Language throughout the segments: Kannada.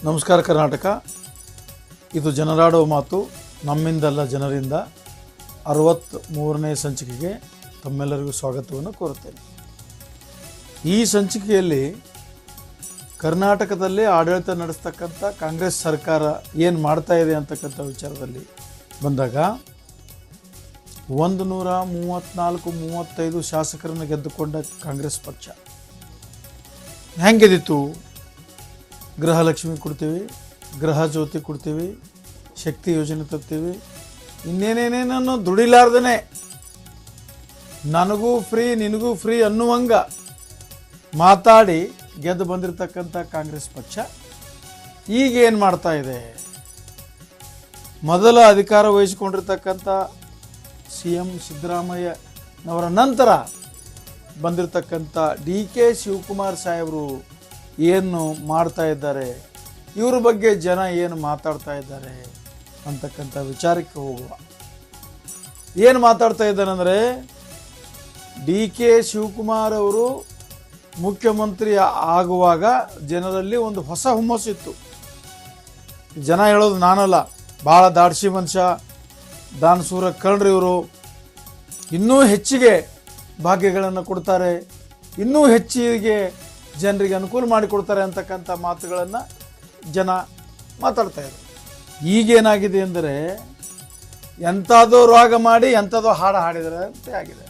ನಮಸ್ಕಾರ ಕರ್ನಾಟಕ. ಇದು ಜನರಾಡುವ ಮಾತು, ನಮ್ಮಿಂದಲ್ಲ ಜನರಿಂದ 63ನೇ ಸಂಚಿಕೆಗೆ ತಮ್ಮೆಲ್ಲರಿಗೂ ಸ್ವಾಗತವನ್ನು ಕೋರುತ್ತೇನೆ. ಈ ಸಂಚಿಕೆಯಲ್ಲಿ ಕರ್ನಾಟಕದಲ್ಲಿ ಆಡಳಿತ ನಡೆಸ್ತಕ್ಕಂಥ ಕಾಂಗ್ರೆಸ್ ಸರ್ಕಾರ ಏನು ಮಾಡ್ತಾ ಇದೆ ಅಂತಕ್ಕಂಥ ವಿಚಾರದಲ್ಲಿ ಬಂದಾಗ 134-35 ಶಾಸಕರನ್ನು ಗೆದ್ದುಕೊಂಡ ಕಾಂಗ್ರೆಸ್ ಪಕ್ಷ ಹೆಂಗೆದಿತ್ತು? ಗೃಹಲಕ್ಷ್ಮಿ ಕೊಡ್ತೀವಿ, ಗೃಹ ಜ್ಯೋತಿ ಕೊಡ್ತೀವಿ, ಶಕ್ತಿ ಯೋಜನೆ ತರ್ತೀವಿ, ಇನ್ನೇನೇನೇನನ್ನು ದುಡಿಲಾರ್ದೇ ನನಗೂ ಫ್ರೀ ನಿನಗೂ ಫ್ರೀ ಅನ್ನುವಂಗ ಮಾತಾಡಿ ಗೆದ್ದು ಬಂದಿರತಕ್ಕಂಥ ಕಾಂಗ್ರೆಸ್ ಪಕ್ಷ ಈಗ ಏನು ಮಾಡ್ತಾ ಇದೆ? ಮೊದಲ ಅಧಿಕಾರ ವಹಿಸಿಕೊಂಡಿರ್ತಕ್ಕಂಥ CM ಸಿದ್ದರಾಮಯ್ಯನವರ ನಂತರ ಬಂದಿರತಕ್ಕಂಥ DK ಶಿವಕುಮಾರ್ ಸಾಹೇಬರು ಏನು ಮಾಡ್ತಾ ಇದ್ದಾರೆ, ಇವ್ರ ಬಗ್ಗೆ ಜನ ಏನು ಮಾತಾಡ್ತಾ ಇದ್ದಾರೆ ಅಂತಕ್ಕಂಥ ವಿಚಾರಕ್ಕೆ ಹೋಗುವ. ಏನು ಮಾತಾಡ್ತಾ ಇದ್ದಾರೆ ಅಂದರೆ, DK ಶಿವಕುಮಾರ್ ಅವರು ಮುಖ್ಯಮಂತ್ರಿ ಆಗುವಾಗ ಜನರಲ್ಲಿ ಒಂದು ಹೊಸ ಹುಮ್ಮಸ್ಸಿತ್ತು. ಜನ ಹೇಳೋದು ನಾನಲ್ಲ, ಭಾಳ ದಾಡ್ಸಿ ಮನುಷ್ಯ, ದಾನಸೂರ ಕಳ್ರಿ ಇವರು, ಇನ್ನೂ ಹೆಚ್ಚಿಗೆ ಭಾಗ್ಯಗಳನ್ನು ಕೊಡ್ತಾರೆ, ಇನ್ನೂ ಹೆಚ್ಚಿಗೆ ಜನರಿಗೆ ಅನುಕೂಲ ಮಾಡಿಕೊಡ್ತಾರೆ ಅಂತಕ್ಕಂಥ ಮಾತುಗಳನ್ನು ಜನ ಮಾತಾಡ್ತಾ ಇದ್ದಾರೆ. ಈಗೇನಾಗಿದೆ ಅಂದರೆ, ಎಂಥದೋ ರೋಗ ಮಾಡಿ ಎಂಥದೋ ಹಾಡು ಹಾಡಿದರೆ ಅಂತ ಆಗಿದೆ.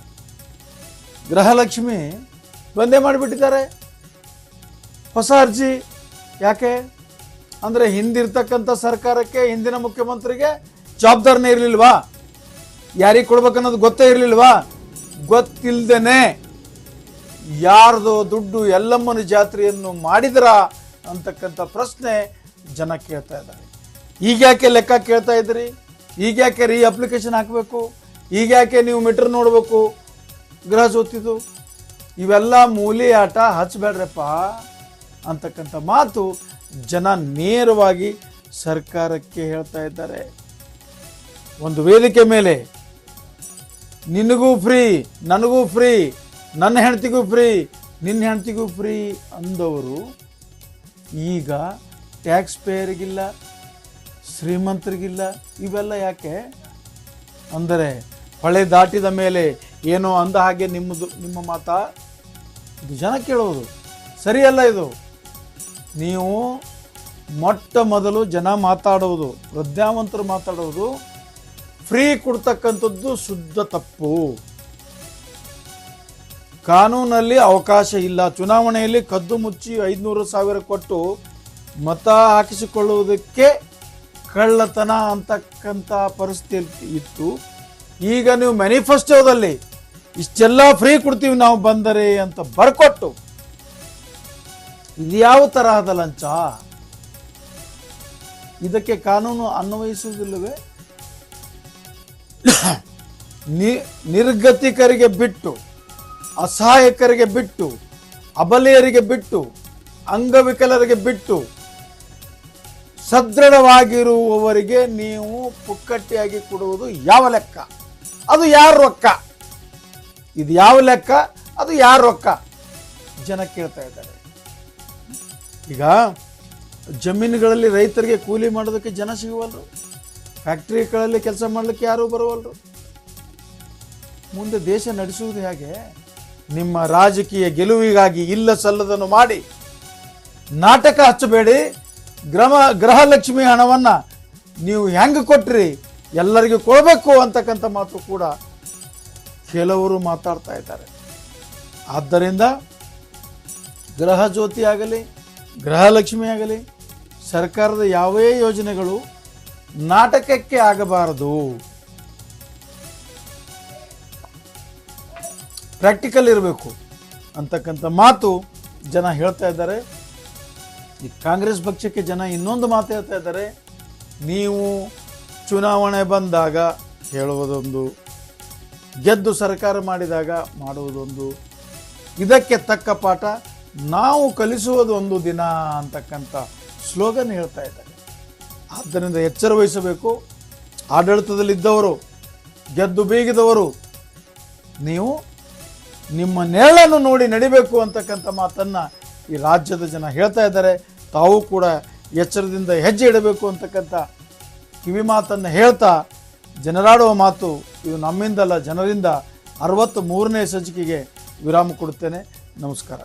ಗೃಹಲಕ್ಷ್ಮಿ ಬಂದೇ ಮಾಡಿಬಿಟ್ಟಿದ್ದಾರೆ. ಹೊಸ ಅರ್ಜಿ ಯಾಕೆ ಅಂದರೆ, ಹಿಂದಿರ್ತಕ್ಕಂಥ ಸರ್ಕಾರಕ್ಕೆ ಹಿಂದಿನ ಮುಖ್ಯಮಂತ್ರಿಗೆ ಜವಾಬ್ದಾರಿನೇ ಇರಲಿಲ್ವಾ? ಯಾರಿಗೆ ಕೊಡ್ಬೇಕನ್ನೋದು ಗೊತ್ತೇ ಇರಲಿಲ್ವಾ? ಗೊತ್ತಿಲ್ಲದೇನೆ ಯಾರ್ದು ದುಡ್ಡು ಎಲ್ಲಮ್ಮನ ಜಾತ್ರೆಯನ್ನು ಮಾಡಿದ್ರ ಅಂತಕ್ಕಂಥ ಪ್ರಶ್ನೆ ಜನ ಕೇಳ್ತಾ ಇದ್ದಾರೆ. ಈಗ್ಯಾಕೆ ಲೆಕ್ಕ ಕೇಳ್ತಾ ಇದ್ರಿ? ಈಗ್ಯಾಕೆ ಅಪ್ಲಿಕೇಶನ್ ಹಾಕಬೇಕು? ಈಗ್ಯಾಕೆ ನೀವು ಮೀಟರ್ ನೋಡಬೇಕು ಗೃಹ ಜ್ಯೋತಿದು? ಇವೆಲ್ಲ ಮೂಲಿ ಆಟ ಹಚ್ಚಬೇಡ್ರಪ್ಪ ಅಂತಕ್ಕಂಥ ಮಾತು ಜನ ನೇರವಾಗಿ ಸರ್ಕಾರಕ್ಕೆ ಹೇಳ್ತಾ ಇದ್ದಾರೆ. ಒಂದು ವೇದಿಕೆ ಮೇಲೆ ನಿನಗೂ ಫ್ರೀ, ನನಗೂ ಫ್ರೀ, ನನ್ನ ಹೆಂಡತಿಗೂ ಫ್ರೀ, ನಿನ್ನ ಹೆಂಡತಿಗೂ ಫ್ರೀ ಅಂದವರು ಈಗ ಟ್ಯಾಕ್ಸ್ ಪೇಯರಿಗಿಲ್ಲ, ಶ್ರೀಮಂತರಿಗಿಲ್ಲ. ಇವೆಲ್ಲ ಯಾಕೆ ಅಂದರೆ, ಹೊಳೆ ದಾಟಿದ ಮೇಲೆ ಏನೋ ಅಂದ ಹಾಗೆ ನಿಮ್ಮ ಮಾತಾ? ಇದು ಜನ ಕೇಳೋದು ಸರಿಯಲ್ಲ. ಇದು ನೀವು ಮೊಟ್ಟ ಮೊದಲು ಜನ ಮಾತಾಡೋದು, ಪ್ರಜ್ಞಾವಂತರು ಮಾತಾಡೋದು, ಫ್ರೀ ಕೊಡ್ತಕ್ಕಂಥದ್ದು ಶುದ್ಧ ತಪ್ಪು. ಕಾನೂನಲ್ಲಿ ಅವಕಾಶ ಇಲ್ಲ. ಚುನಾವಣೆಯಲ್ಲಿ ಕದ್ದು ಮುಚ್ಚಿ 500,000 ಕೊಟ್ಟು ಮತ ಹಾಕಿಸಿಕೊಳ್ಳುವುದಕ್ಕೆ ಕಳ್ಳತನ ಅಂತಕ್ಕಂಥ ಪರಿಸ್ಥಿತಿ ಇತ್ತು. ಈಗ ನೀವು ಮ್ಯಾನಿಫೆಸ್ಟೋದಲ್ಲಿ ಇಷ್ಟೆಲ್ಲ ಫ್ರೀ ಕೊಡ್ತೀವಿ ನಾವು ಬಂದರೆ ಅಂತ ಬರ್ಕೊಟ್ಟು, ಇದ್ಯಾವ ತರಹದ ಲಂಚ? ಇದಕ್ಕೆ ಕಾನೂನು ಅನ್ವಯಿಸುವುದಿಲ್ಲವೇ? ನಿರ್ಗತಿಕರಿಗೆ ಬಿಟ್ಟು, ಅಸಹಾಯಕರಿಗೆ ಬಿಟ್ಟು, ಅಬಲೆಯರಿಗೆ ಬಿಟ್ಟು, ಅಂಗವಿಕಲರಿಗೆ ಬಿಟ್ಟು, ಸದೃಢವಾಗಿರುವವರಿಗೆ ನೀವು ಪುಕ್ಕಟ್ಟಿಯಾಗಿ ಕೊಡುವುದು ಯಾವ ಲೆಕ್ಕ? ಅದು ಯಾರ ರೊಕ್ಕ? ಇದು ಯಾವ ಲೆಕ್ಕ? ಅದು ಯಾರ ರೊಕ್ಕ? ಜನ ಕೇಳ್ತಾ ಇದ್ದಾರೆ. ಈಗ ಜಮೀನುಗಳಲ್ಲಿ ರೈತರಿಗೆ ಕೂಲಿ ಮಾಡೋದಕ್ಕೆ ಜನ ಸಿಗುವಲ್ರು, ಫ್ಯಾಕ್ಟ್ರಿಗಳಲ್ಲಿ ಕೆಲಸ ಮಾಡಲಿಕ್ಕೆ ಯಾರೂ ಬರುವಲ್ರು. ಮುಂದೆ ದೇಶ ನಡೆಸುವುದು ಹೇಗೆ? ನಿಮ್ಮ ರಾಜಕೀಯ ಗೆಲುವಿಗಾಗಿ ಇಲ್ಲ ಸಲ್ಲದನ್ನು ಮಾಡಿ ನಾಟಕ ಹಚ್ಚಬೇಡಿ. ಗೃಹಲಕ್ಷ್ಮಿ ಹಣವನ್ನು ನೀವು ಹೆಂಗೆ ಕೊಟ್ರಿ, ಎಲ್ಲರಿಗೂ ಕೊಡಬೇಕು ಅಂತಕ್ಕಂಥ ಮಾತು ಕೂಡ ಕೆಲವರು ಮಾತಾಡ್ತಾ ಇದ್ದಾರೆ. ಆದ್ದರಿಂದ ಗೃಹ ಜ್ಯೋತಿ ಆಗಲಿ, ಗೃಹಲಕ್ಷ್ಮಿ ಆಗಲಿ, ಸರ್ಕಾರದ ಯಾವೇ ಯೋಜನೆಗಳು ನಾಟಕಕ್ಕೆ ಆಗಬಾರದು, ಪ್ರಾಕ್ಟಿಕಲ್ ಇರಬೇಕು ಅಂತಕ್ಕಂಥ ಮಾತು ಜನ ಹೇಳ್ತಾ ಇದ್ದಾರೆ. ಈ ಕಾಂಗ್ರೆಸ್ ಪಕ್ಷಕ್ಕೆ ಜನ ಇನ್ನೊಂದು ಮಾತು ಹೇಳ್ತಾ ಇದ್ದಾರೆ. ನೀವು ಚುನಾವಣೆ ಬಂದಾಗ ಹೇಳುವುದೊಂದು, ಗೆದ್ದು ಸರ್ಕಾರ ಮಾಡಿದಾಗ ಮಾಡುವುದೊಂದು, ಇದಕ್ಕೆ ತಕ್ಕ ಪಾಠ ನಾವು ಕಲಿಸುವುದು ಒಂದು ದಿನ ಅಂತಕ್ಕಂಥ ಸ್ಲೋಗನ್ ಹೇಳ್ತಾ ಇದ್ದಾರೆ. ಆದ್ದರಿಂದ ಎಚ್ಚರ ವಹಿಸಬೇಕು. ಆಡಳಿತದಲ್ಲಿದ್ದವರು, ಗೆದ್ದು ಬೀಗಿದವರು, ನೀವು ನಿಮ್ಮ ನೆರಳನ್ನು ನೋಡಿ ನಡಿಬೇಕು ಅಂತಕ್ಕಂಥ ಮಾತನ್ನು ಈ ರಾಜ್ಯದ ಜನ ಹೇಳ್ತಾ ಇದ್ದಾರೆ. ತಾವು ಕೂಡ ಎಚ್ಚರದಿಂದ ಹೆಜ್ಜೆ ಇಡಬೇಕು ಅಂತಕ್ಕಂಥ ಕಿವಿ ಮಾತನ್ನು ಹೇಳ್ತಾ ಜನರಾಡುವ ಮಾತು ಇದು ನಮ್ಮಿಂದಲ್ಲ ಜನರಿಂದ 63ನೇ ಸಂಚಿಕೆಗೆ ವಿರಾಮ ಕೊಡುತ್ತೇನೆ. ನಮಸ್ಕಾರ.